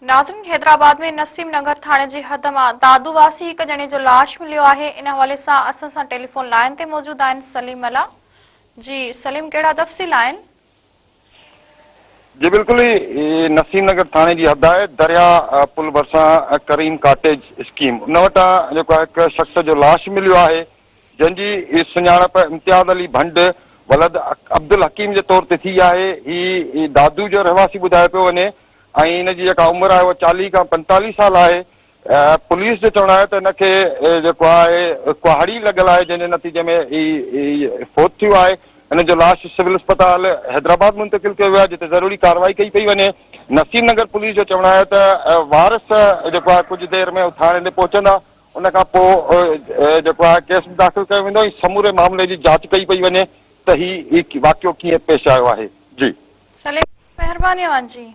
नाज़रीन, हैदराबाद में नसीम नगर थाने जी हद में दादू वासी एक जणे जो लाश मिलियो है। इन हवाले से असां सां टेलीफोन लाइन ते मौजूद आहिनि सलीम अला। जी सलीम, कहिड़ा तफ़सील आहिनि? जी बिल्कुल ही नसीम नगर थाने की हद है। दरिया पुल भरसा करीम कॉटेज स्कीम उन वटा एक शख्स जो लाश मिलियो है, जंहिंजी सुञाणप इम्तियाज़ अली भंड वलद अब्दुल हकीम के तौर ते थी है। ही दादू जो रहवासी बुधाए पियो वञे ऐं इन जी जेका उम्र है वो 40 खां 45 साल है। पुलिस जो चवणु आहे त हिनखे जेको आहे कुहाड़ी लॻल आहे, जंहिंजे नतीजे में ही फौत थियो आहे। हिन जो लाश सिविल अस्पताल हैदराबाद मुंतकिल कयो वियो आहे, जिते ज़रूरी कार्रवाई कई पई वञे। नसीम नगर पुलिस जो चवणु आहे त वारिस जेको आहे कुझु देरि में थाणे ते पहुचंदा। उन खां पोइ जेको आहे केस दाख़िल कयो वेंदो ऐं समूरे मामले जी जांच कई पई वञे त ही वाक़ियो कीअं पेश आयो आहे। जी सलीम, महिरबानी जी।